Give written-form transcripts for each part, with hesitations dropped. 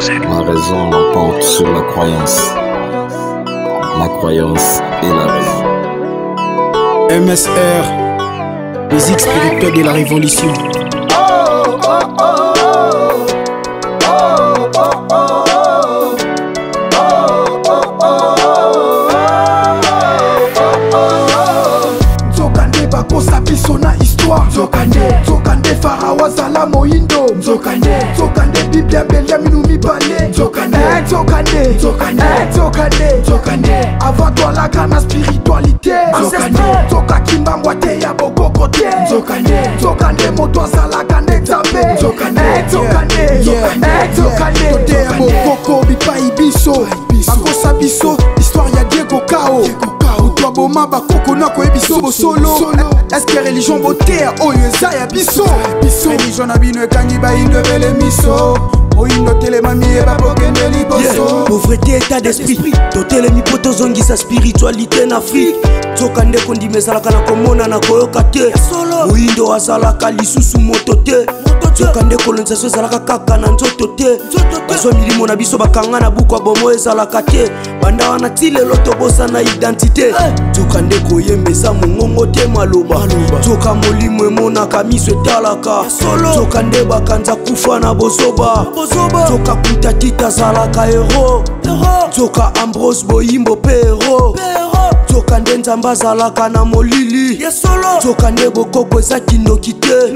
La raison l'emporte sur la croyance. La croyance et la raison. MSR, musique spirituelle de la révolution. Nzokande bakosa biso na histoire. Nzokande Pharaon zala moindo. Nzokande Biblia belia minu mibale. Nzokande avant toi la grande spiritualité. Nzoka kimbangwa te ya bokoko te. Nzokande moto azala kande nzambe. Nzokande te ya bokoko bipai biso. Bakosa biso histoire ya Diego Kao. Toi boma bakoko na koye biso bosolo. Est-ce que religion boterre oyo eza ya biso? Religion na bino ekangi bayindo bele miso. Oyindo telemami eba bokende liboso. Pauvreté état d'esprit totelemi po tozongisa spiritualité na Afrique. Nzokande kondima ezalaka na komona na koyoka te. Oyindo azalaka lisusu moto te. Nzokande colonisation ezalaka kaka na nzoto te. Bazwa milimo na biso bakanga na buku ya bomo ezalaka te. Banda wana ti lelo tobosa na identité. Nzokande koyemba eza mongongo te maloba. Nzoka molimo emonaka miso etalaka. Nzokande bakanza kufa na bozoba. Nzoka kuta tita azalaka hero. Nzoka Ambrose Boyimbo pe hero. Nzokande nzamba azalaka na molili. Nzokande bokoko eza kindoki te.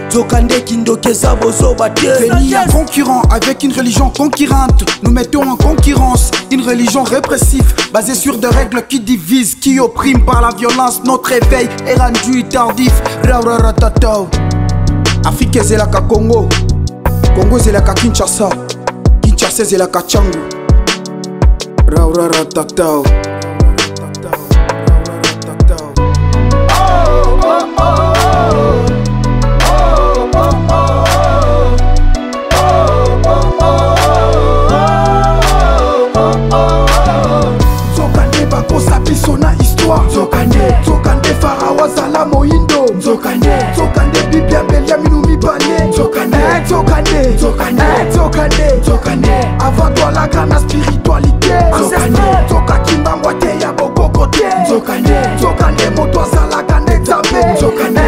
Nzokande kindoki eza bozoba te. Venir concurrent avec une religion conquérante. Nous mettons en concurrence une religion répressive basée sur des règles qui divisent, qui oppriment par la violence. Notre éveil est rendu tardif. Afrique ezelaka Congo, Congo ezelaka Kinshasa, Kinshasa ezelaka Tchango. Rauraratata. Nzokande bakosa biso na histoire. Nzokande Pharaon zala moindo. Nzokande Biblia belia minu mibale. Nzokande avant toi la grande spiritualité. Nzoka kimbangwa te ya bokoko te. Nzokande moto azala kande nzambe. Nzokande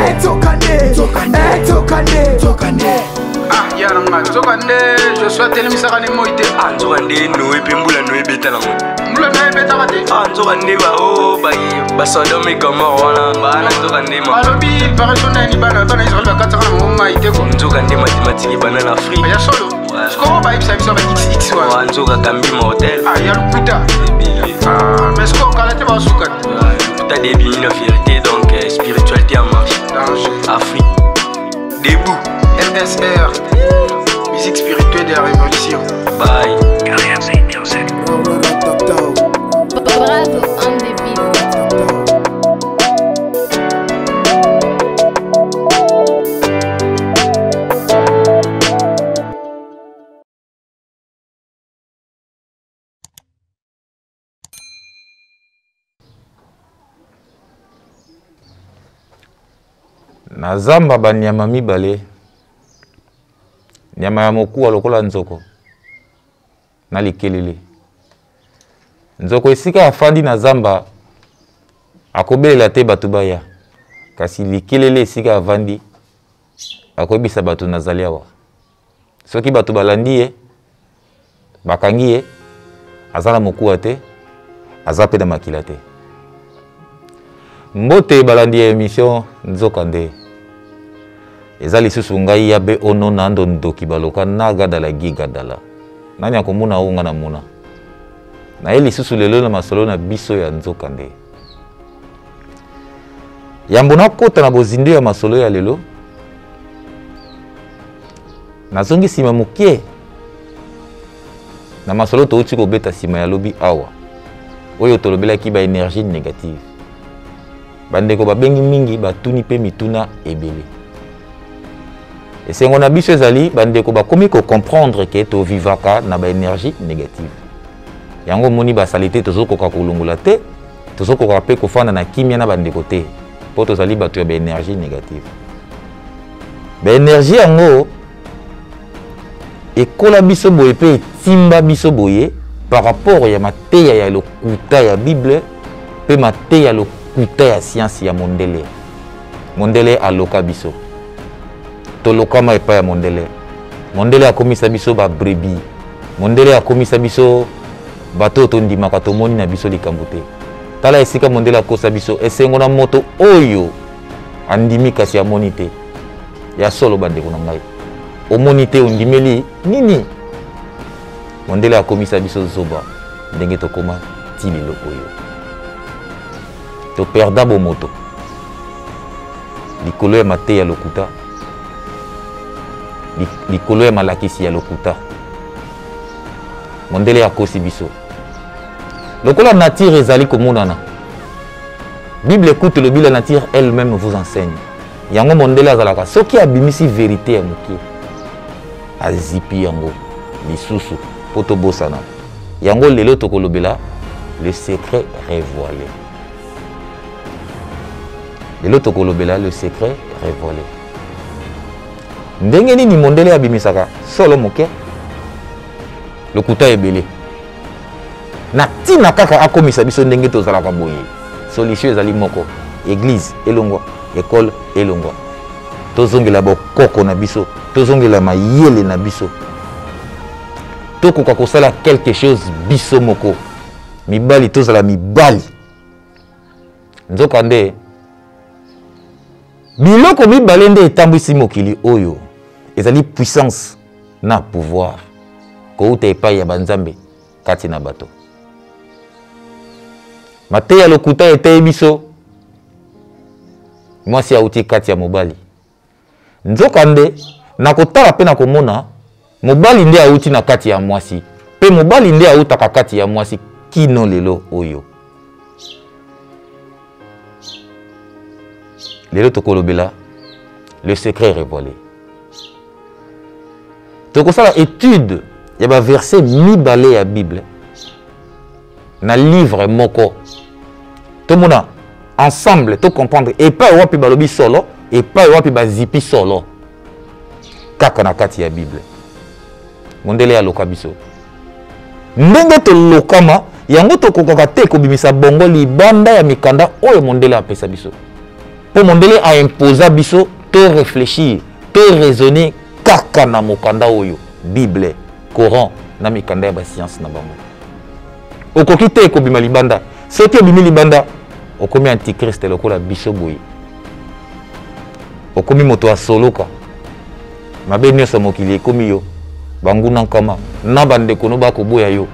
ah yaranga nzokande je souhaite elemisaka ne moi te. Ah nzokande noe pe mbula noe betala ngo. Mbula noe betaka te. Ah nzokande ba o ba Sodome et Gomorrhe wana bana nzokande ma. Alobi pareso na ni bana Israël bakataka na monga ite ko. Nzokande mathématique bana na Afrique. Ya solo. Skoro ba ibisa biso ba XX wa. Nzoka kambi modèle. Ah ya lukuta. Ah mais skoro kala te ba suka. T'as des biens de vérité donc spiritualité en marche. Afrique. Debout. MSR, musique spirituelle de la révolution. Bye. Bravo, on the beat. Nazamba banyama mibale. Nyama ya mokuwa lokola nzoko na likelele. Nzoko esika afandi na zamba akobelela te batu baya. Kasi likelele esika avandi akoyebisa batu nazali awa. Soki batu balandi ye bakangi ye azala mokuwa te aza pe na makila te. Mbote balandi ya émission Nzokande. Eza lisusu ngai ya be ono na ndo ndoki baloka na gadala gigadala. Nani akomuna unga na muna. Na ye lisusu lelo na masolo na biso ya Nzokande. Yambo na kota na bozindo ya masolo ya lelo. Nazongi sima mukie. Na masolo to uchi ko beta sima ya lobi awa. Oyo tolobela ki ba énergie négative. Bandeko babengi mingi batuni pe mituna ebele. Et c'est on a biso ezali bandeko bakomi ko comprendre que to vivaka na ba énergie négative. Yango moni ba salité tozoko ka kolongola te, tozoko ka pe ko fana na kimia na bandeko te. Po tozali bato ya ba énergie négative. Ba énergie yango ekola biso boye pe timba biso boye par rapport ya mateya ya lokuta ya Bible pe mateya lokuta ya science ya mondele. Mondele aloka biso. Tolokama epa ya mondele. Mondele akomisa biso ba brebi. Mondele akomisa biso bato tondimaka tomoni na biso likambo te. Tala esika mondele akosa biso esengo na moto oyo andimi kasi amoni te. Ya solo bandeko na ngai. Omoni te ondimeli nini? Mondele akomisa biso zoba ndenge tokoma tililo oyo. To perda bo moto. Likolo ya mateya lokuta. Likolo ya malakisi ya lokuta. Mondele akosi biso. Lokola nature ezali komonana. Bible écoute le la nature elle-même vous enseigne. Yango mondele azalaka soki abimisi vérité ya mokie. Azipi yango lisusu poto bosana. Yango lelo tokolobela le secret révélé. Lelo tokolobela le secret révélé. Ndenge nini mondele abimisaka solo moke. Lokuta ebele. Na tina kaka akomisa biso ndenge tozalaka boye. Solution ezali moko. Église elongwa, école elongwa. Tozongela bokoko na biso, tozongela mayele na biso. Tokoka kosala quelque chose biso moko. Mibali tozala mibali. Nzokande biloko mibale nde etambwisi mokili oyo. Ezali puissance na pouvoir. Kouta epai ya banzambe kati na bato. Mateya lokuta ete biso. Mwasi auti kati ya mobali. Nzokande na kotala pe na komona mobali nde auti na kati ya mwasi. Pe mobali nde autaka kati ya mwasi kino lelo oyo. Lelo tokolobela le secret révélé. Tokosala étude ya ba verset mibale ya Bible na livre moko. Tomona ensemble to comprendre et pas wapi balobi solo et pas wapi bazipi solo. Kaka na kati ya Bible. Mondele ya loka biso. Ndenge to lokama yango to kokaka te ko bimisa bongo libanda ya mikanda oyo mondele apesa biso. Po mondele a imposa biso to réfléchir, to raisonner kaka na mokanda oyo Bible, Coran na mikanda ya ba science na bango. Okoki te ko bima libanda. Soki bimi libanda okomi antichrist lokola biso boye. Okomi moto asoloka. Mabe nyonso mokili ekomi yo. Banguna nkama na bandeko no bakoboya yo.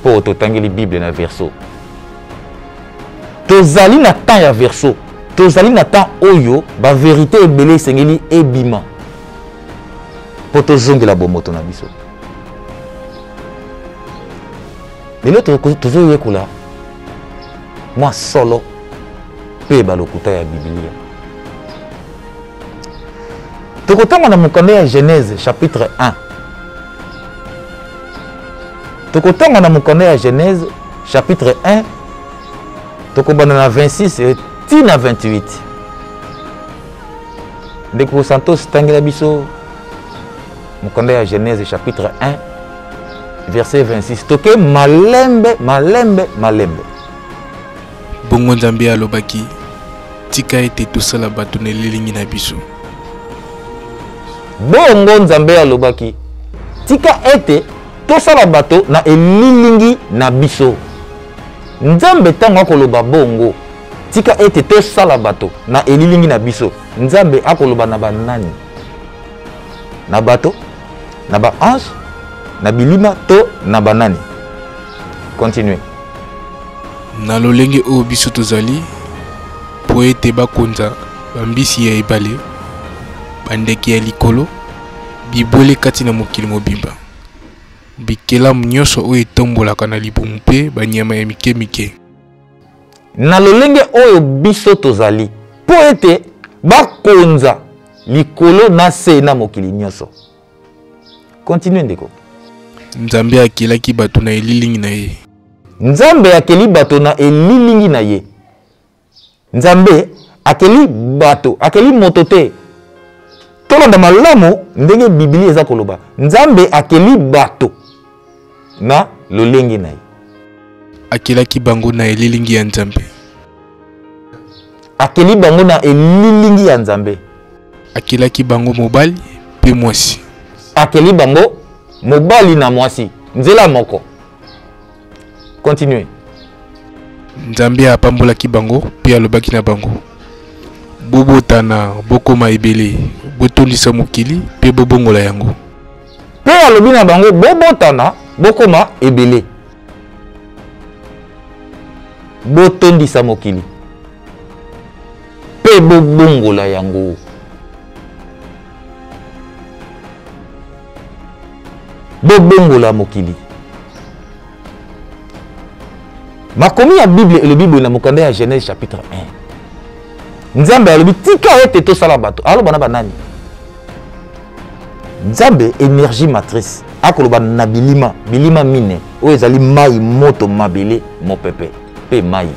Po totangeli Bible na verso. Tozali na temps ya verso. Tozali na temps oyo ba vérité ebele sengeli ebima. Po tozongela bomoto na biso. Lelo tozo yekola. Moi solo pe balokuta ya Biblia. Tokotanga na mokanda ya Genèse chapitre 1. Tokotanga na mokanda ya Genèse chapitre 1. Tokobana na 26 et tina 28. Ndeko Santos tangela biso mokanda ya Genèse chapitre 1 verset 26. Toke malembe malembe malembe. Bongo Nzambe alobaki tika ete tosala bato na elilingi na biso. Bongo Nzambe alobaki tika ete tosala bato na elilingi na biso. Nzambe tango akoloba bongo tika ete tosala bato na elilingi na biso. Nzambe akoloba na banani? Na bato, na ba ange, na bilima to na banani. Continue. Na lolenge oyo biso tozali po ete bakonza bambisi ya ebale bandeke ya likolo bibwele kati na mokili mobimba bikelamu nyonso oyo etombolaka na libumu mpe banyama ya mike mike. Na lolenge oyo biso tozali po ete bakonza likolo na se na mokili nyonso. Continue ndeko. Nzambe akelaki bato na elilingi na ye. Nzambe akeli bato na elilingi na ye. Nzambe akeli bato, akeli moto te. tolanda malamu ndenge Biblia eza koloba Nzambe akeli bato na lolengi na ye akelaki bango na elilingi ya Nzambe akeli bango na elilingi ya Nzambe akelaki bango mobali pe mwasi akeli bango mobali na mwasi nzela moko continue Nzambe apambolaki bango pe alobaki na bango bobotana bokoma ebele botondisa mokili pe bobongola yango pe alobi na bango bobotana bokoma ebele botondisa mokili pe bobongola yango bobongola mokili makomi ya Bible le Bible na mokanda ya Genèse chapitre 1 Nzambe alobi tika ete tosala bato aloba na banani Nzambe énergie matrice akoloba na bilima mine oyo ezali mai moto mabele mopepe pe mai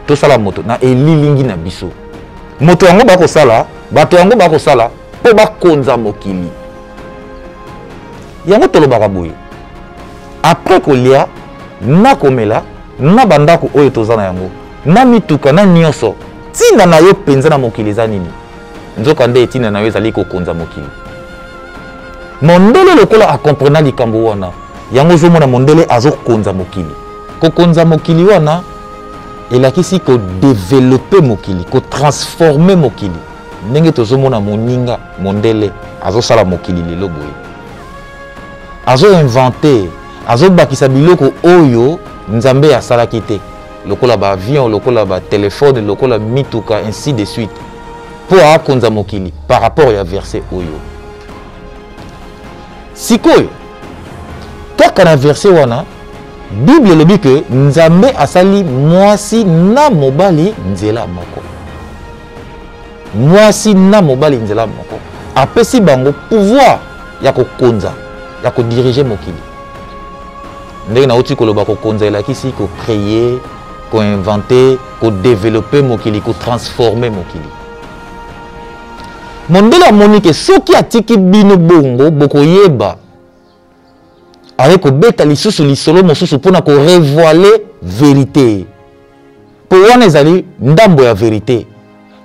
tosala moto na elilingi na biso moto yango bakosala bato yango bakosala po bakonza mokili yango tolobaka boye après kolia na komela na bandako oyo tozana yango na mituka na nyonso tina na yo penza na mokili eza nini nzoka nde etina na yo ezali kokonza mokili mondele lokola akomprena likambo wana yango ozomona mondele azokonza mokili kokonza mokili wana elakisi kodevelope mokili kotransforme mokili ndenge tozomona moninga mondele azosala mokili lelo boye azoinvente azobakisa biloko oyo Nzambe asalaki te lokola ba avion lokola ba téléphone lokola mituka ainsi de suite pour akonza mokili par rapport ya verset oyo sikoyo kaka na verset wana Bible lobi que Nzambe asali mwasi na mobali nzela moko mwasi na mobali nzela moko apesi bango pouvoir ya kokonza ya kodiriger mokili ndenge na uti koloba kokonza elakisi ko créer ko inventer ko développer mokili ko transformer mokili mondele amoni ke soki atiki bino bongo bokoyeba aye kobeta lisusu lisolo mosusu mpona korevoile vérité po wana ezali ndambo ya vérité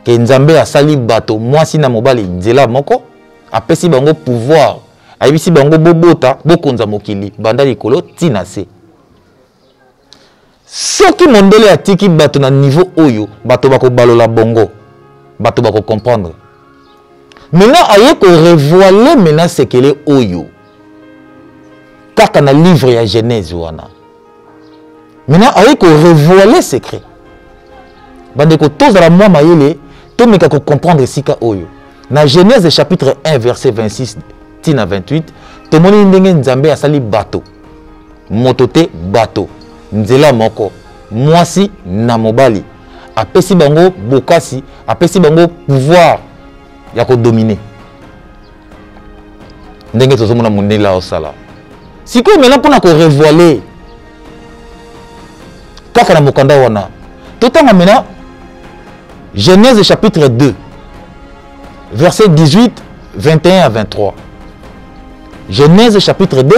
ke Nzambe asali bato mwasi na mobali nzela moko apesi bango pouvoir ayebisi bango bobota bokonza mokili banda likolo tina se soki mondele atiki bato na niveau oyo bato bakobalola bongo bato bakocomprendre maintenant aye korevoile maintenant sekele oyo kaka na livre ya Genèse wana maintenant aye korevoile secret bandeko tozala mwa mayele tomeka kocomprendre sika oyo na Genèse chapitre 1 verset 26 tina 28 tomoni ndenge Nzambe asali bato moto te bato nzela moko mwasi na mobali apesi bango bokasi apesi bango pouvoir ya kodominer ndenge tozomona mondela osala sikoyo maintenant mpona korevoile kaka na mokanda wana totanga maintenant Genèse chapitre 2 verset 18 21 à 23 Genèse chapitre 2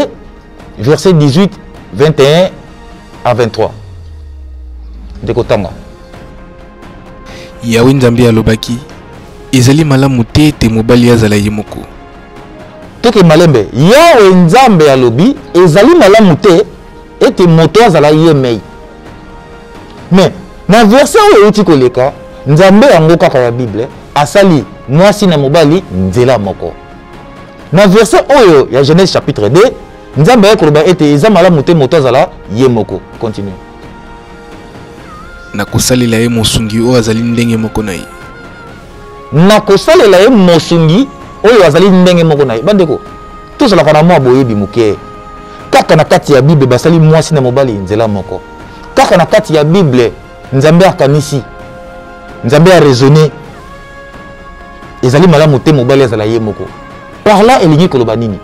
verset 18 21 à 23 ndekotanga Yawe Nzambe alobaki ezali malamu te ete mobali azala ye moko toke malembe Yawe Nzambe alobi ezali malamu te ete moto azala ye mei mais na verset oyo euti koleka Nzambe yango kaka ya Bible asali mwasi na mobali nzela moko na verset oyo ya Genèse chapitre 2 Nzambe yakoloba ete eza malamu te moto azala ye moko continue nakosalela ye mosungi oyo azali ndenge moko na ye nakosalela ye mosungi oyo azali ndenge moko na ye bandeko tozalaka na mwa boyebi moke kaka na kati ya Bible basali mwasi na mobali nzela moko kaka na kati ya Bible Nzambe akanisi Nzambe a raisonné ezali malamu te mobali azala ye moko par là elingi koloba nini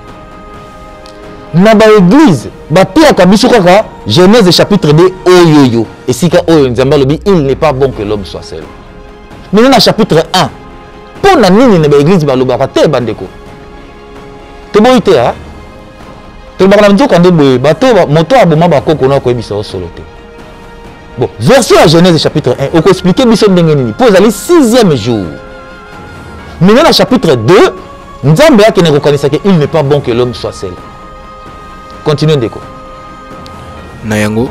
na ba église batiaka biso kaka Genèse chapitre 2 oyoyo esika oyo Nzambe alobi il n'est pas bon que l'homme soit seul. Maintenant na chapitre 1 po na nini na ba église balobaka te bandeko to boyi te ha to ba na nzoka nde boye bato moto aboma bakoko na ko ebisa solo te. Bon, version à Genèse chapitre 1, on peut expliquer biso ndenge nini po ezali 6e jour. Maintenant dans chapitre 2, Nzambe a qui ne reconnaît qu'il n'est pas bon que l'homme soit seul. Continuez ndeko. Na yango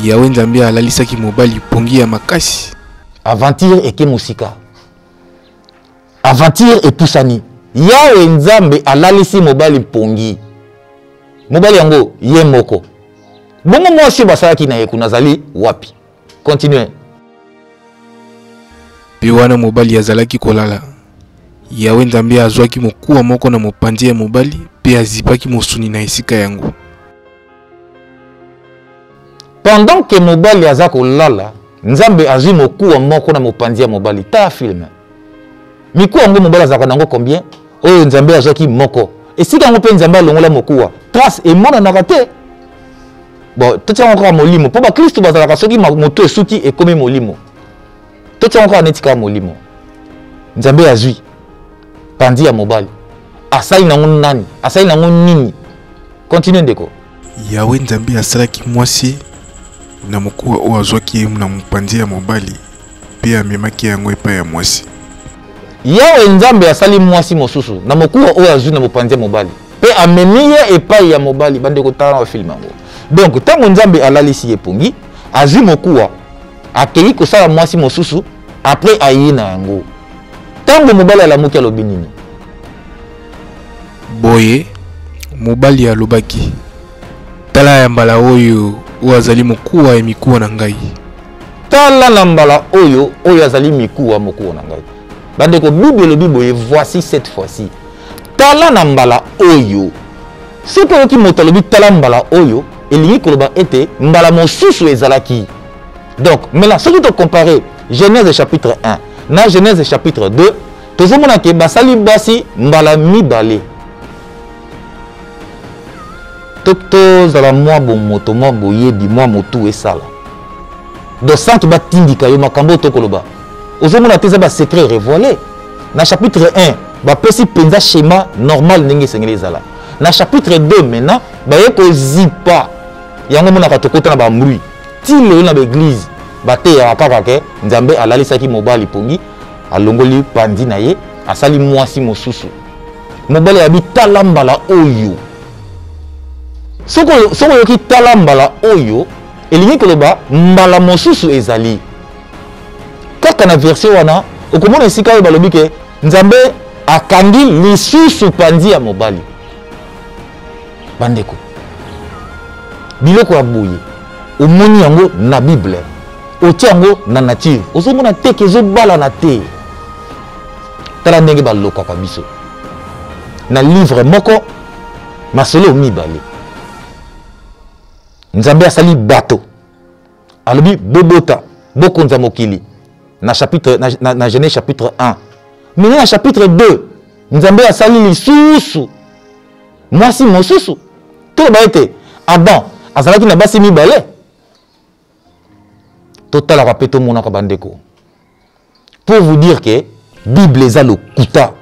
Yawe Nzambe alalisaki mobali pongi ya makasi. Aventure eke musika. Aventure et pusani. Yawe Nzambe alalisi mobali pongi. Mobali yango ye moko. Bongo mwasi basalaki na ye kunazali wapi. Continuez. Pe wana mobali azalaki kolala. Yawe Nzambe azwaki mokuwa moko na mopanzi ya mobali pe azipaki mosuni na esika yango. Pendant que mobali azako lala, Nzambe azwi mokuwa moko na mopanzi ya mobali. Ta film. Mikuwa yango mobali azaka nango combien? Oyo Nzambe azwaki moko. Esika yango pe Nzambe alongola mokuwa. Trace et mona na raté. Bon, tout ça encore molimo. Pour ba Christ bazalaka soki moto esuki et comme molimo. Tout ça encore netika molimo. Nzambe azwi pandi ya mobali. Asali nango nani? Asali nango nini? Continue ndeko. Yawe Nzambe asalaki mwasi na mokuwa o azwaki na mopanzi ya mobali pe amemaki yango epa ya mwasi. Yawe Nzambe asali mwasi mosusu na mokuwa o azwi na mopanzi ya mobali pe amemi ye epa ya mobali bandeko tala na film yango. Donc tango Nzambe alalisi epongi azwi mokuwa akei kosala mwasi mosusu après ayi na yango. Tango mobali alamuki alobi nini? Boye mobali alobaki tala ya mbala oyo azali mokuwa ya mikuwa na ngai. Tala na mbala oyo azali mikuwa mokuwa na ngai. Bandeko Bible elobi boye voici cette fois-ci. Tala na mbala oyo. Soki oyoki moto alobi tala mbala oyo elingi koloba ete mbala mosusu ezalaki. Donc maintenant soki to comparer Genèse chapitre 1 na Genèse chapitre 2 tozomona ke basali basi mbala mibale. Toto zala mwa bomoto mwa boyebi mwa motu esala. Donc sans que batindika yo makambo to koloba. Ozomona te za ba secret révélé. Na chapitre 1 ba pesi penza schéma normal ndenge sengeli ezala. Na chapitre 2 maintenant ba yeko zipa yango mona katokota na ba mbui. Ti lelo na ba église bate ya kaka ke Nzambe alalisaki mobali pongi alongoli pandi na ye asali mwasi mosusu. Mobali ya bitala mbala oyo. Soko yoki tala mbala oyo elingi koloba mbala mosusu ezali. Kaka na version wana okomona esika oyo balobi ke Nzambe akangi lisusu pandi ya mobali. Bandeko biloko ya boye omoni yango na Bible otia yango na nature ozomona te ke ezobala na te. Tala ndenge balokaka biso na livre moko masolo mibale. Nzambe asali bato alobi bobota bokonza mokili na chapitre na Genèse chapitre 1. Mais na chapitre 2 Nzambe asali lisusu mwasi mosusu. To ba ete Adam azalaki na basi mibale. Total rapeto monaka bandeko. Pour vous dire que Bible eza lokuta.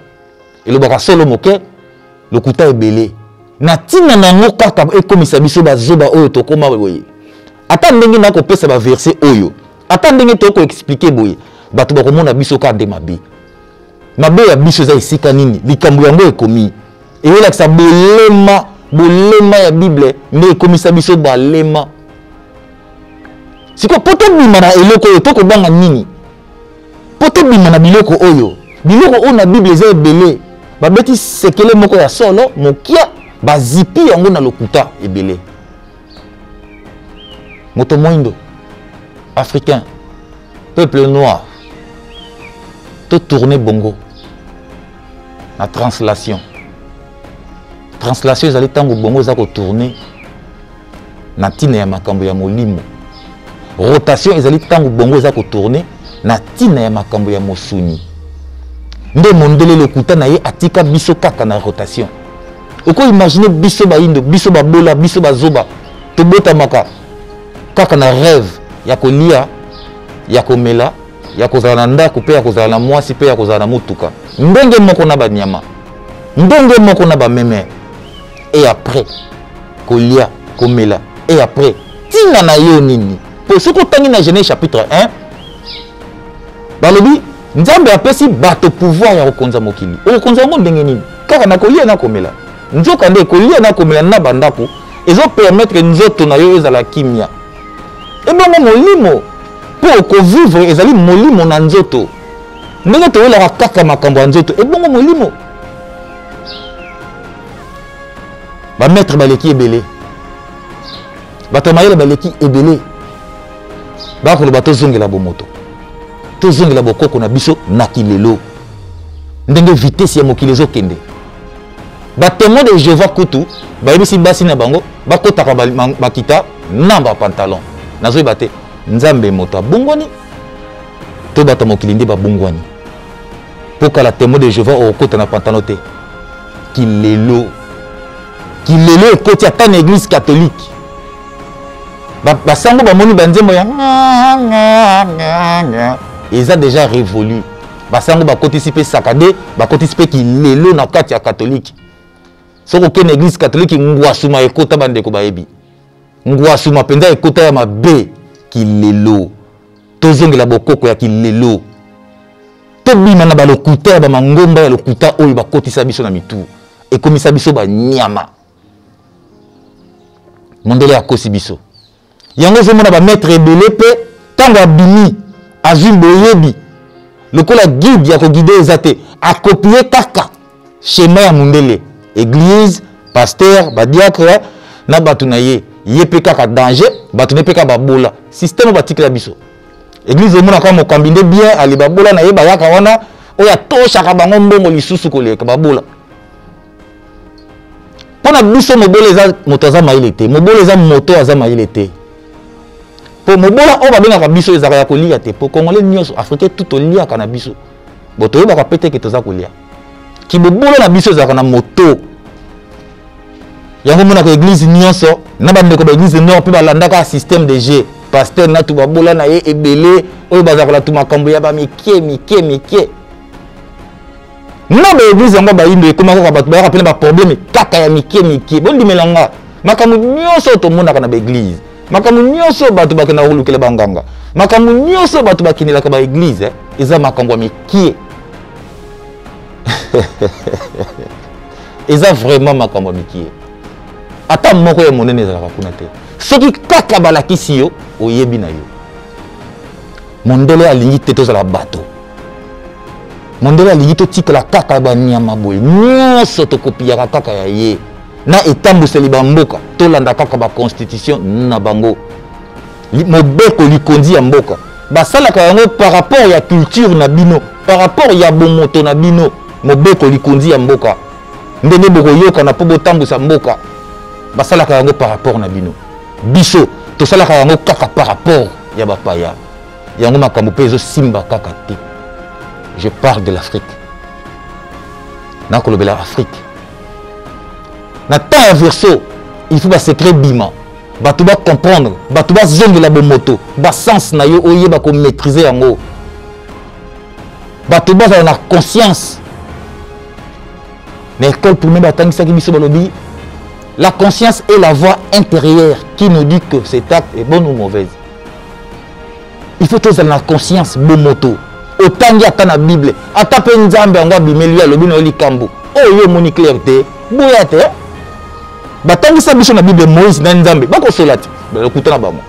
Et le baka solo moke lokuta ebele. Na tina nango kaka ekomisa biso bazoba oyo tokoma boye. Ata ndenge na kopesa ba verset oyo. Ata ndenge toko expliquer boye. Bato bakomona biso ka de mabe. Mabe ya biso za esika nini? Likambo yango ekomi. Et là que ça bolema ya Bible mais ekomisa biso balema. Siko poto bima na eloko oyo toko banga nini? Poto bima na biloko oyo. Biloko oyo na Bible eza ebele. Babeti sekele moko ya solo mokia bazipi yango na lokuta ebele. Moto moindo africain peuple noir tout tourner bongo na translation ezali tango bongo za ko tourner na tina ya makambo ya molimo. Rotation ezali tango bongo za ko tourner na tina ya makambo ya mosuni. Nde mondele lokuta na ye atika biso kaka na rotation. Oko imaginer biso ba indo, biso ba bola, biso ba zoba. To bota maka kaka na rêve ya kolia, ya komela, ya kozala na ndako pe ya kozala na mwasi pe ya kozala na mutuka. ndenge moko na banyama ndenge moko na bameme et après kolia komela et après tina na yo nini po soko tangi na Genèse chapitre 1 balobi nzambe apesi bato pouvoir ya kokonza mokili okonza ngo ndenge nini kaka na kolia na komela nzoka nde kolia na komela na bandako ezo permettre nzoto na yo ezala kimia ebongo molimo po ko vivre ezali molimo na nzoto ndenge toyola kaka makambo ya nzoto ebongo molimo ba maître baleki ebele bato mayele baleki ebele bakoloba tozongela bomoto tozongela bokoko na biso na kilelo ndenge vitesse ya mokili ezokende batémoin de Jéhovah kutu bayebisi basi na bango bakotaka bakita na bapantalon nazoyeba te nzambe moto abongwani to bato mokili nde babongwani mpo kala témoin de Jéhovah okota na pantalon te kilelo ekoti ata na église catholique basango bamoni banzembo ya eza déjà révolu basango bakotisi mpe sakade bakotisi mpe kilelo na kati ya catholique soko okende église catholique ngwasuma ekota bandeko bayebi ngwasuma mpenza ekota ya mabe kilelo tozongela bokoko ya kilelo tobima na balokuta ya bamangomba ya lokuta oyo bakotisa biso na mitu ekomisa biso banyama mondele akosi biso yango ezomona bamaître ebele mpe ntango abimi azwi boyebi lokola guide ya koguide eza te akopie kaka schéma ya mondele église pasteur badiacre na bato na ye mpe kaka danger bato ne mpe kaka babola système batikela biso église omona kaka mokambi nde bien ali babola na ye bayaka wana oyo atoshaka bango mbongo lisusu koleka babola mpona biso mobolo eza moto aza mayele te mobolo eza moto aza mayele te po mobola oyo babengaka biso ezaka ya kolia te po congolais nyonso africain tout oliaka na biso bo toyebaka pe te ke toza kolia kibobolo na biso ezalaka na moto yango monaka église nyonso na bandeko ba église nord mpe balandaka système de jeu pasteur na tu babola na ye ebele oyo bazalaka tu makambo ya bamike mike na ba église yango bayindo ekoma kaka bato bayaka pena baproblème kaka ya mike bondimelanga makambo nyonso tomonaka na baéglise makambo nyonso bato bakenda kolukela banganga makambo nyonso bato bakindelaka baéglise eza makambo ya mike eza vraiment makambo ya mike ata moko ya monene ezalaka kuna te soki kaka balakisi yo oyebi na yo mondele alingi te tozala bato mondele alingi totikala kaka banyama boye nyonso tokopiaka kaka ya ye na etambwiseli bamboka tolanda kaka baconstitution na bango mobeko likondi ya mboka basalaka yango par rapport ya culture na bino par rapport ya bomoto na bino mobeko likondi ya mboka ndenge bokoyokana mpo botambwisa mboka basalaka yango par rapport na bino biso tosalaka yango kaka par rapport ya bapaya yango makambo mpe ezosimba kaka te je parle de l'Afrique nakolobela Afrique na temps ya verso il faut secret bima bato ba comprendre bato ba zongela bomoto ba sens na yo oyeba ko maîtriser yango bato ba na conscience na école primaire batangisaki biso balobi la conscience est la voix intérieure qui nous dit que cet acte est bon ou mauvaise. Il faut tous la conscience bomoto autant ya ta na Bible ata pe nzambe ngo bimeli ya lobi na likambo oyo moni clarté boya te batangisa biso na Bible Moïse na nzambe bako solati bakutana bango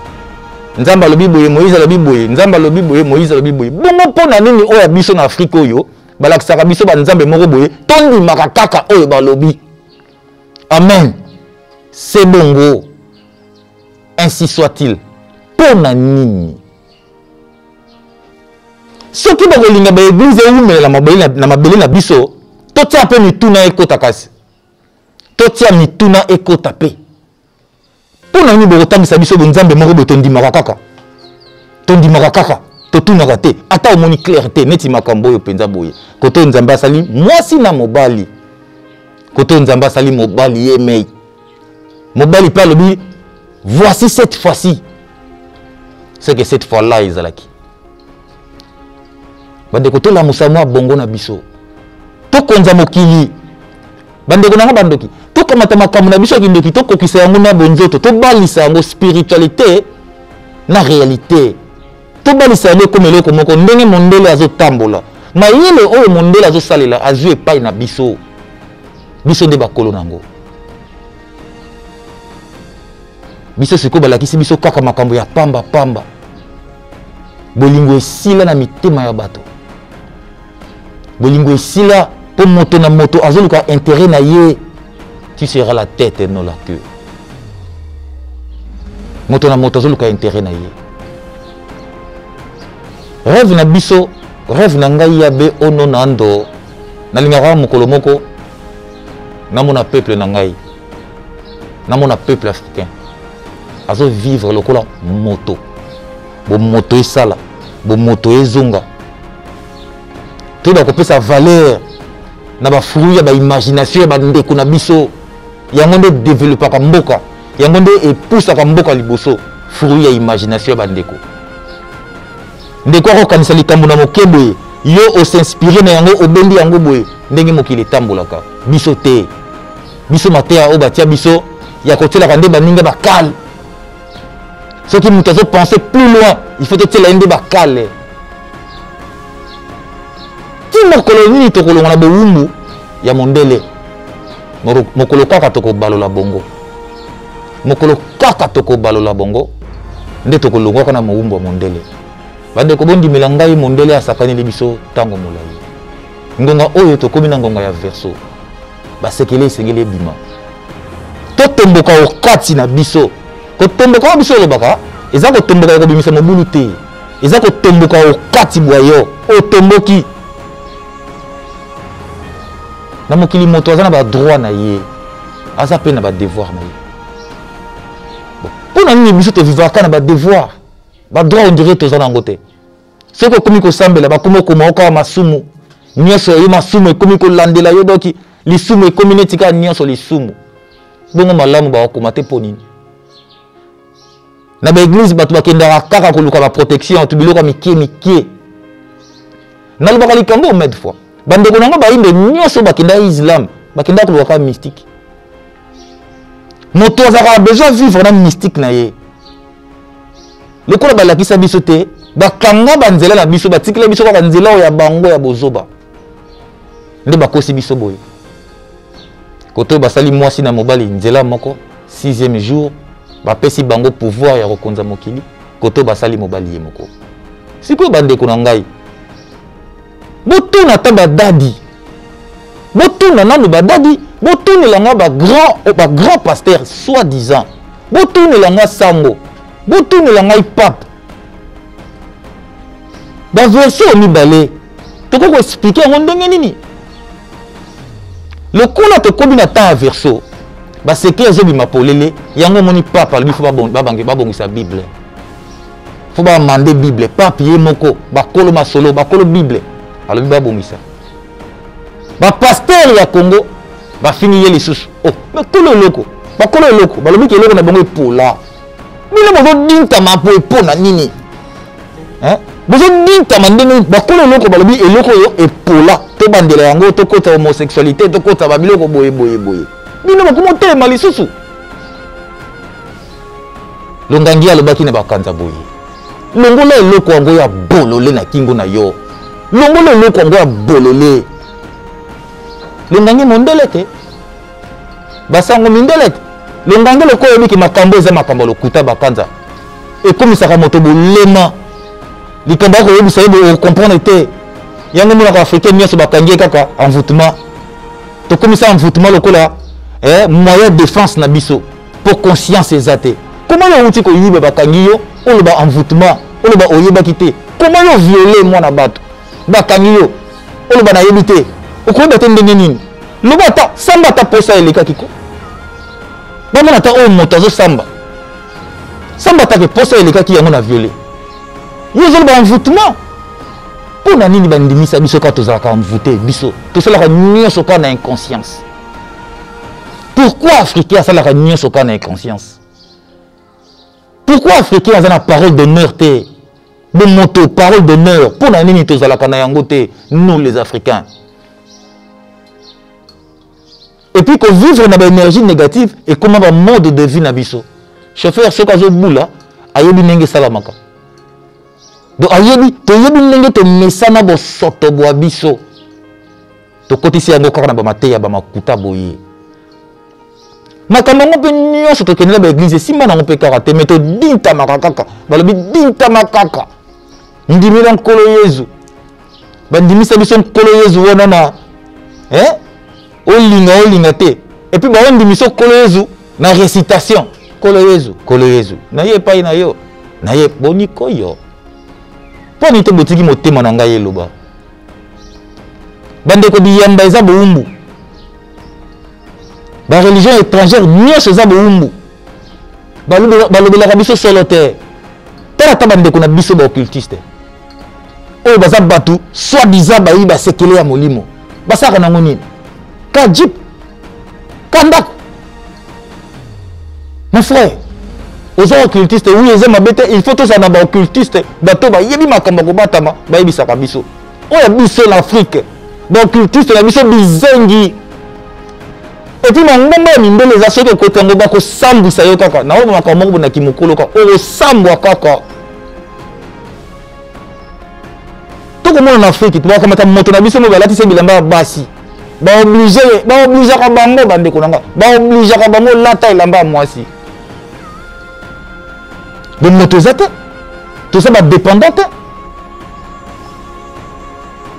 nzambe alobi boye Moïse alobi boye nzambe alobi boye Moïse alobi boye bongo pona nini oyo biso na Afrique oyo balakisaka biso ba nzambe moko boye tondi makakaka oyo balobi amen c'est bongo ainsi soit-il pona nini ce qui va relinga ba église umela na mabele na biso totia pe mituna ekota kasi totia mituna ekota pe pona nini bokotangisa biso nzambe moko boye tondimaka kaka totunaka te ata omoni clarté neti makambo oyo penza boye koto nzambe asali mwasi na mobali koto nzambe asali mobali yemei mobali pe alobi voici cette fois-ci c'est que cette fois-là ezalaki bandeko tolamusa mwa bongo na biso tokonza mokili bandeko nanga bandoki tokamata makambo na biso ya kindoki tokokisa yango na bonzoto tobalisa yango spiritualité na réalité tobalisa yango comme eloko moko ndenge mondele azotambola mayele oyo mondele azosalela azwi epai na biso nde bakolo nango biso sikoyo balakisi biso kaka makambo ya pamba bolingo esila na mitema ya bato bolingo esila po moto na moto azoluka intérêt na ye tu seras la tête et non la queue moto na moto azoluka intérêt na ye rêve na biso rêve na ngai ya be ono na ndo nalingaka mokolo moko namona peuple na ngai namona peuple africain azo vivre lokola moto bo moto esala bo moto ezonga to ba kopesa valeur na ba fruit ya ba imagination ya ba ndeko na biso yango nde développer ka mboka yango nde epousa ka mboka liboso fruit ya imagination ya ba ndeko ndeko ko kanisa likambo na mokebo yo o s'inspirer na yango obendi yango boye ndenge mokili tambolaka biso te biso matea o batia biso ya kotela kande baninga bakal ceux qui muto penser plus loin il faut que la inde bakale ti mokolo nini tokolonga na bowumbu ya mondele mokolo kaka tokobalola bongo mokolo kaka tokobalola bongo nde tokolongwaka na mowumbu ya mondele bandeko bondimela ngai mondele asakaneli biso ntango molai ngonga oyo tokomi na ngonga ya verso basekele esengeli ebima totomboka okati na biso kotomboka biso olobaka eza kotomboka ya kobimisa mobulu te eza kotomboka okati bwa yo otomboki na mokili moto aza na badroit na ye aza mpe na badevoir na ye mpo na nini biso tovivaka na badevoir badroit ondire toza nango te soki okomi kosambela bakomi okoma okawa masumu nyonso yo masumu ekomi kolandela yo doki lisumu ekomi neti kaka nyonso lisumu bongo malamu bakokoma te mpo nini na baeglise bato bakendaka kaka koluka baprotection to biloko mike nalobaka likambo omede fois bandeko nango bayindo nyonso bakendaka islam bakendaka koluka kaka mystique moto azalaka besoin vivre na mystique na ye lokola balakisa biso te bakanga banzela na biso batikela biso kaka nzela oyo ya bango ya bozoba nde bakosi biso boye koto basali mwasi na mobali nzela moko 6e jour bapesi bango pouvoir ya kokonza mokili koto basali mobali ye moko sikoyo bandeko na ngai botuna ta badadi botuna nanu badadi botunelanga bagrand pasteur soi-disant botunelanga sango botunelanga pape baversion mibale tokoko expliquer yango ndenge nini lokola tokomi na temps ya verso baseke azobima polele yango moni pape alobi fo babongisa bible fo bamande bible pape ye moko bakolo masolo bakolo bible alobi babongisa bapaster ya Congo bafini ye lisusu bakolo eloko balobi ke eloko na bango epola bino bozodintama po epona nini bozodintama ndenge bakolo eloko balobi eloko oyo epola tobandela yango tokota homosexualité tokota babiloko boye bino bakomi otelema lisusu longangi alobaki na bakanza boye longola eloko yango ya bolole na kingo na yo longola eloko yango ya bolole longangi mondele te basango mindele te longangi loko oyebiki makambo eza makambo lokuta bakanza ekomisaka moto bolema likambo yako oyebisa ye okomprendre te yango monaka africain nyonso bakangi kaka envoûtement tokomisa envoûtement lokola moyen de défense na biso pour conscience eza te comment yo outi koyiba bakangi yo oloba envoûtement oloba oyebaki te comment yo violer mwana bato bakangi yo oloba nayebi te okoyeba te ndenge nini loba ta samba ta posa elekaki ko bamona ta oyo moto azosamba samba take posa elekaki yango na violer yo ozoloba envoûtement mpo na nini bandimisa biso kaka tozalaka envoûté biso tosalaka nyonso kaka na inconscience. Pourquoi Africain a la nyonso kaka na inconscience? Pourquoi Africain a la parole d'honneur te bon moto parole d'honneur pour na nini tozalaka na yango te nous les Africains? et puis que vivre dans l'énergie négative et comment va mode de vie na biso chauffeur ce que je boula ayebi nenge salamaka donc ayebi to yebi nenge to mesana bo soto bo biso to kotisi yango kaka na ba mateya ba makuta boye makambo mpe nyonso to kenela ba église simba na mpe kaka te mais to dinta makaka balobi dinta makaka ndimi na nkolo Yesu bandimisa biso nkolo Yesu wana na olinga te et puis ba ondimiso nkolo Yesu na récitation nkolo Yesu na ye pa na yo na ye boni koyo po ni to botiki motema na ngai eloba bande ko biyamba eza boumbu ba religion étrangère nyonso eza boumbu balobelaka biso solo te tala ta bande ko na biso ba occultiste oyo baza batu soi-disant bayi basekele ya molimo basaka nango nini ka jip ka ndako mon frère oza occultiste oui eza mabe te il faut tozala na baoccultiste bato bayebi makambo kobatama bayebisaka biso oyo biso na afrique baoccultiste na biso bizengi epuis mangomba ya mindele eza soki ekoti yango bakosambwisa yo kaka naoba makambo moko bonaki mokolo kaka okosambwa kaka tokomona na afrique tobakamata moto na biso mo balatisa bilamba ya basi baobligeaka bango bandeko nanga baobligeaka bango lata elamba ya mwasi bon moto eza te toza badépendant te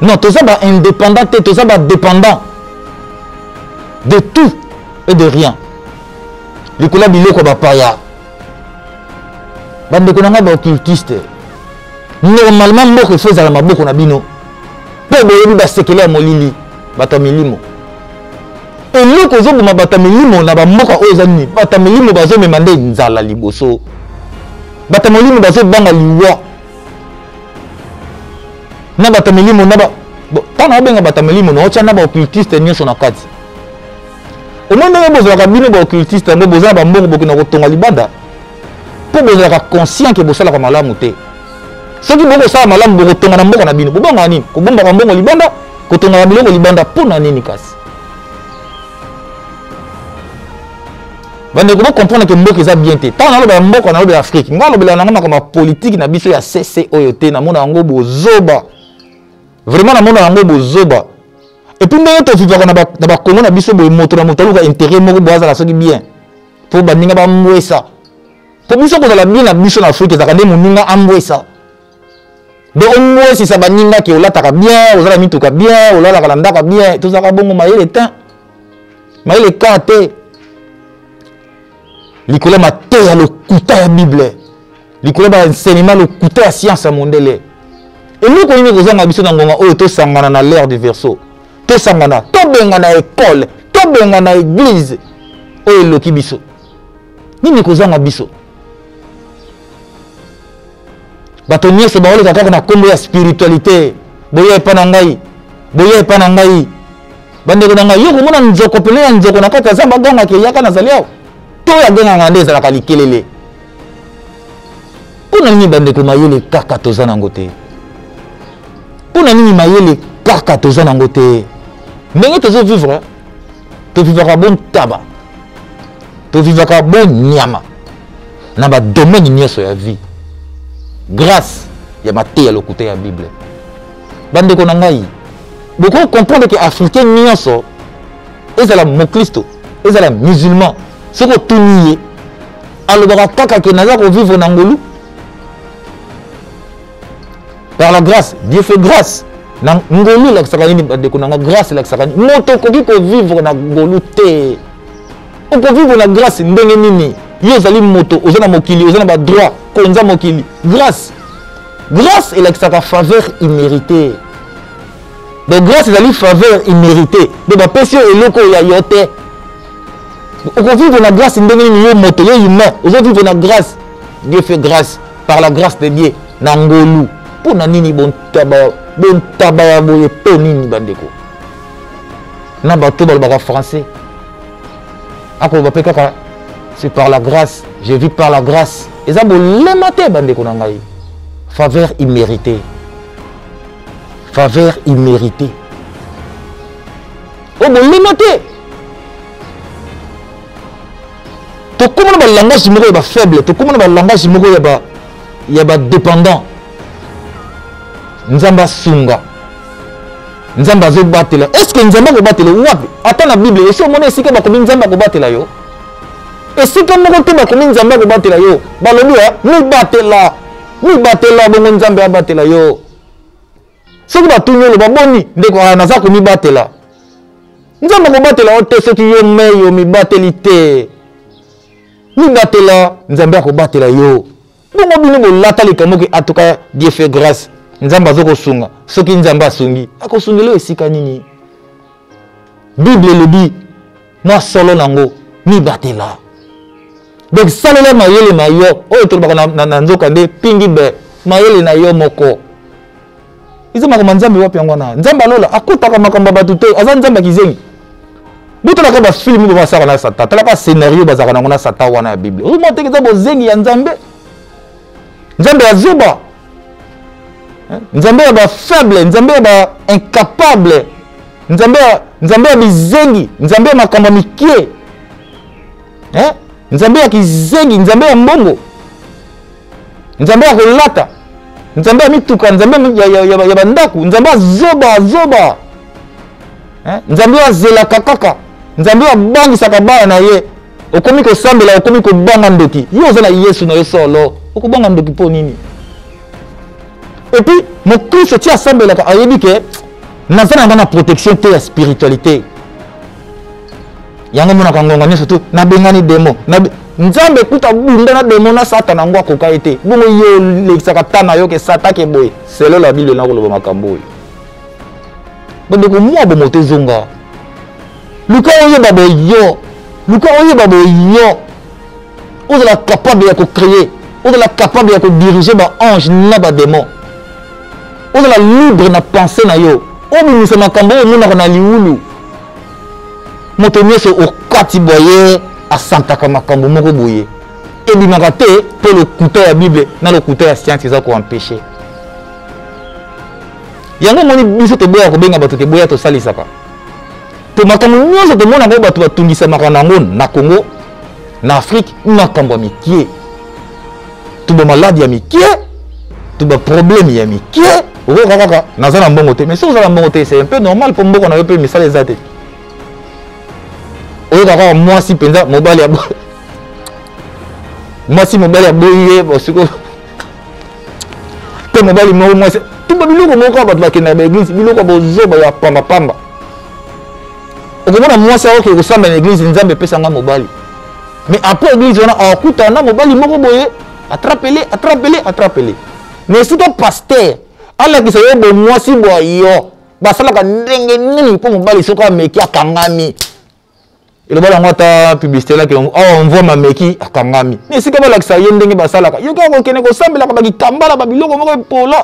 non toza baindépendant te toza badépendant de tout et de rien likola biloko bapaya bandeko nanga baoccultiste normalement moko ifo ezala maboko na bino mpe boyebi basekele ya molili bato ya milimo eloko ezoboma bato ya milimo na bamboka oyo eza nini bato ya milimo bazomema nde nzala liboso bato ya molimo bazobanga liwa na bato ya milimo na ntana obenga bato ya milimo na otya na baoccultiste nyonso na kati omoi ndenge bozalaka bino baoccultiste yango boza na bambongo bokenda kotonga libanda mpo bozalaka conscient ke bosalaka malamu te soki bokosala malamu bokotonga na mboka na bino bobongaka nini kobombaka mbongo libanda kotongaka biloko libanda mpo na nini kasi bandeko bocomprendre ke mboka eza bien te ntango nalobela mboka nalobela afrique nga alobela nango makambo ya politike na biso ya cc oyo te namona yango bozoba vraiment namona yango bozoba epuis ndenge tofivaka na bakongo na biso boye moto na moto aluka intérêt moko boye azala soki bien mpo baninga bambwesa mpo biso kozala bien na biso na afrique ezalaka nde moninga ambwesa donc ombwesisa baninga ke olataka bien ozala mituka bien olalaka na ndaka bien tozalaka bongo mayele te mayele ka te likolo mateya lokuta ya bible likolo baenseignement lokuta ya science ya mondele eloko nini kozanga biso na ngonga oyo tosangana na l'ère du verseau tosangana tobengana école tobengana église oyo eloki biso nini kozanga biso bato nyonso baoleka kaka na kombo ya spiritualité boya epa na ngai boya epa na ngai bandeko na ngai yo komona nzoko pene ya nzoko na kati aza bagangaka eyaka nazali awa to agangaka nde ezalaka likelele mpona nini bandeko mayele kaka toza nango te mpona nini mayele kaka toza nango te ndenge tozovivre tovivaka bon taba tovivaka bon nyama na badomaine nyonso ya vie grâce ya mateya lokuta ya bible bandeko na ngai boko comprendre ke africain nyonso ezala mokristo ezala musulman soki otuni ye alobaka kaka ke naza kovivre na ngolu par la grâce Dieu fait grâce na ngolu elakisaka nini bandeko na ngai grâce elakisaka nini moto okoki kovivre na ngolu te okovivre na grâce ndenge nini yo ozali moto oza na mokili oza na badroit konza mokili grâce elakisaka faveur imméritée donc grâce ezali faveur imméritée donc bapesi yo eloko ya yo te okovivre na grâce ndenge nini yo moto yo humain ozovivre na grâce Dieu fait grâce par la grâce de Dieu na ngolu mpo na nini bontaba ya boye mpo nini bandeko na bato balobaka français akoloba mpe kaka c'est par la grâce je vis par la grâce eza bolema te bandeko na ngai faveur imméritée o bolema te To comment le langage moko est faible, to comment le langage moko ya ba dépendant. Nzamba sunga. Nzamba zo batela. Est-ce que nzamba ko batela wapi? Ata na Bible, est-ce que mona sika ba ko nzamba ko batela yo? Est-ce que moko te ba ko nzamba ko batela yo? Ba lobi ya, ni batela bongo nzamba ya batela yo. Soki ba tunyo le ba boni ndeko naza ko mi batela. Nzamba ko batela o te soki yo meyo mi batelite. Mi batela nzamba ko batela yo. Bongo bino bo latali kamoki atuka Dieu fait grâce. Nzamba zoko sunga soki nzamba sungi akosungelo esika nini. Bible le dit moi solo nango mi batela. Donc salela mayele na yo oyo tolobaka na nzoka nde pingi be mayele na yo moko. Izo makambo nzambe wapi yango na nzamba lola akutaka makambo batu te aza nzamba kizengi. Butala ka ba film bo basaka na sata tala ka scénario bazaka nango na sata wana ya Bible. Remonte ke za bozengi ya nzambe. Nzambe azuba. Nzambe ya faible, nzambe ya incapable, nzambe ya bizengi, nzambe ya makambo mikie. Nzambe ya kizengi, nzambe ya mbongo. Nzambe ya kolata. Nzambe ya mituka, nzambe ya bandaku, nzambe ya zoba. Nzambe ya zelaka kaka, nzambe ya bangisaka bana na ye. Okomi ko sambela, okomi ko banga ndoki. Yo oza na Yesu na yo solo. Okobanga ndoki po nini? Et puis, mon Christ tient ensemble là, il dit que nous avons une protection de la spiritualité. Il y a un moment où on a surtout na bengani démon. Nzambe kuta bunda na démon na Satan ngwa koka été. Bongo yo le sakatana yo ke Satan ke boy. C'est là la Bible na ko lo makambo. Donc moi bo moté zonga. Luka oyo babo yo. Luka oyo babo yo. On est capable de créer. On est capable de diriger ba ange na ba démon. On est libre na penser na yo. On nous se makambo on na liulu. Moto nyeso okati boye a santa makambo moko boye. Et bimaka te pour le couteau ya Bible na le couteau ya science ça ko empêcher. Yango moni biso te boya ko benga bato te boya to salisaka. To makambo nyoso te mona ko bato batungisa makana ngo na Congo, na Afrique, makambo mikie. To ba maladie ya mikie. Tout le problème y a mis qui est dans bon côté mais si vous avez un bon côté c'est un peu normal pour moi qu'on a peu mais ça les a été moi si pensa mobile moi si mobile a boyé parce que comme mobile moi c'est tout le monde comment on va qui na l'église bilo ko bozo ba ya pamba au moment moi ça OK ressemble à l'église nzambe pesa nga mobile mais après l'église on a akuta na mobile moko boyé attraper mais si ton pasteur ala ki sayo bo mwasi bo yo basala ka ndenge nini po mobali soka meki akangami ile bala ngota publicité là que on voit ma meki akangami mais si ka bala ki sayo ndenge basala ka yo ka ko kene ko sambela ka baki kambala ba biloko moko polo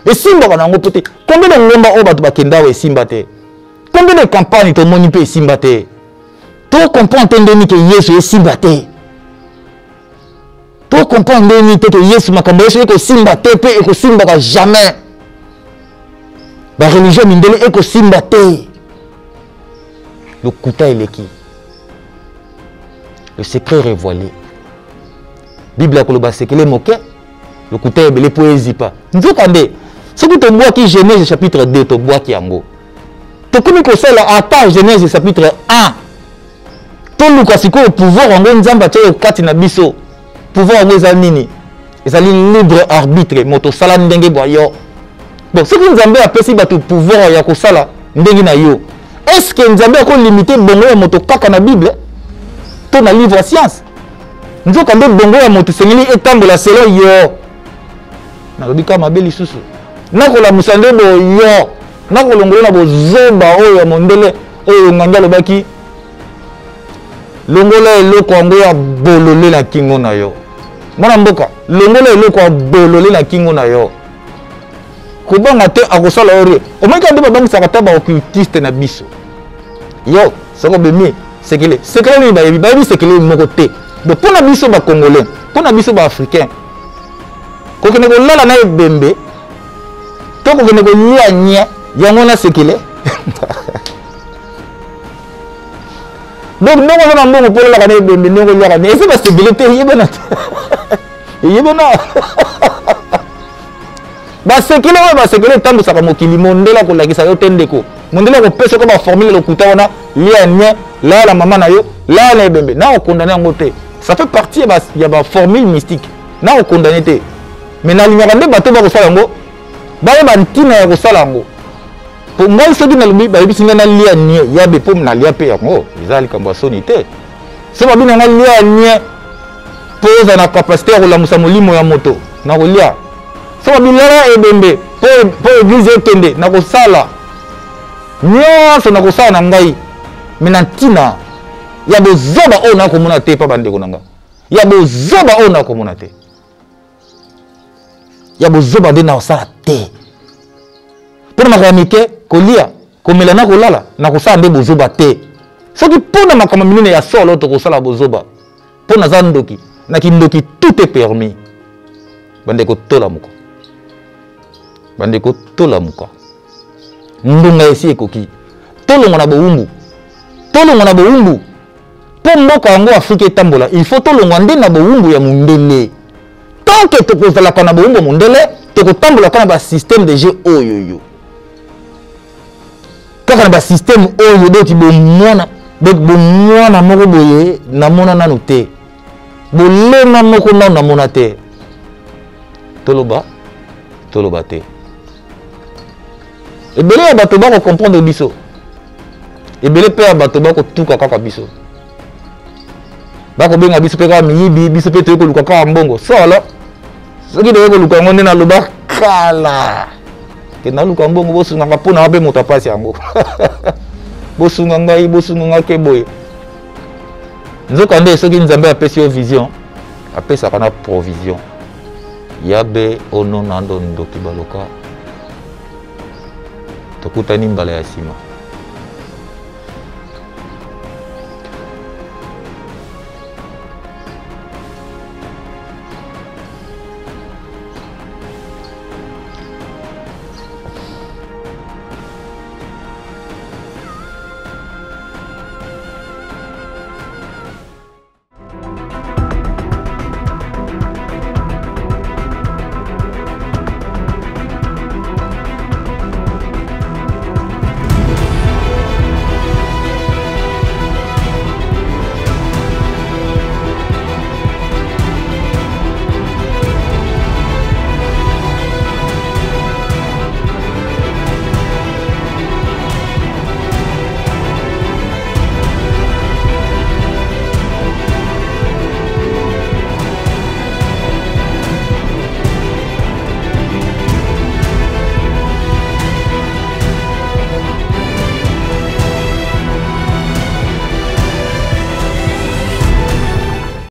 et simba kana ngo pote combien de ngomba o batu bakenda we simba te combien de campagne to moni pe simba te to comprendre ndeni ke Yesu e simba te. Pour comprendre l'unité que Yesu makambo yesu ko simba te pe ko simba ka jamais. Ba religion mindele e ko simba te. Le kuta eleki. Le secret révélé. Bible ko lo ba sekele moke. Le kuta ebele poésie pas. Nzokande. Ce que tu bois qui Genèse chapitre 2 to bois ki yango. To komi ko sala ata Genèse chapitre 1. To luka siko pouvoir ngo nzamba te kati na biso. Pouvoir vous nini ezali libre arbitre moto sala ndenge boyo bon ce que nzambe a pesi batu pouvoir ya ko sala ndenge na yo est-ce que nzambe ko limiter bongo ya moto kaka na Bible to na livre science nzoka nde bongo ya moto sengeli etambola selo yo na lobika mabeli susu na ko la musande boyo na ko longola na bozoba oyo ya mondele oyo nganga lobaki longola eloko yango ya bolole na kingo na yo mwana mboka longola eloko ya bolole na kingo na yo kobanga te akosala ore omaki nde babangisaka ta baoccultiste na biso yo soko bemi sekele nini bayebi sekele moko te donc mpona biso bacongolais mpona biso baafricain kokende kolala na ebembe to kokende kolia nye yango na sekele donc non on a un bon pour la année de non on a et c'est parce que il était c'est que le temps ça va mokili mondela ko la kisa yo tendeko mondela ko pesa ko ba formule le kuta wana lia nia là la maman na yo là les bébé na on condamné en côté ça fait partie il y a ba formule mystique na on condamné té mais na linya kande bato ba ko sala ngo ba ba ntina ya ko sala ngo pour moi ce qui na lubi ba bisinga na lia nia ya be pom na lia pe ngo izali kamba sonité c'est ba bina na lia nia pose na capacité ko la musa molimo ya moto na ko lia so bilala ebembe po église ekende na kosala nyonso na kosala na ngai me na ntina ya bozoba oyo nakomona te pa bandeko na nga ya bozoba oyo nakomona te ya bozoba nde na kosala te mpona makambo ya mike kolia komela na kolala na kosala nde bozoba te soki mpona makambo minene ya solo tokosala bozoba mpo naza ndoki na kindoki tout est permis bandeko tola moko bandeko tola muka ndunga esi ekoki tolongo na boumbu po mboka yango Afrika etambola il faut tolongo nde na boumbu ya mundele tant que tokozalaka na boumbu mundele tokotambola kana ba système de jeu oyoyo kaka na ba système oyo doti bomwana moko boye namona nanu te bolema moko nanu namona te toloba te ebele ya bato bako comprendre biso ebele pe ya bato bako tuka kaka biso bako benga biso pe kaka miyibi biso pe toye koluka kaka mbongo solo soki toye koluka yango nde naloba kala ke naluka mbongo bosunganga mpona wa mpe moto apasi yango bosunga ngai ke boye nzoka nde soki nzambe apesi yo vision apesaka na provision yabe ono nando ndoki baloka tokutani mbala ya sima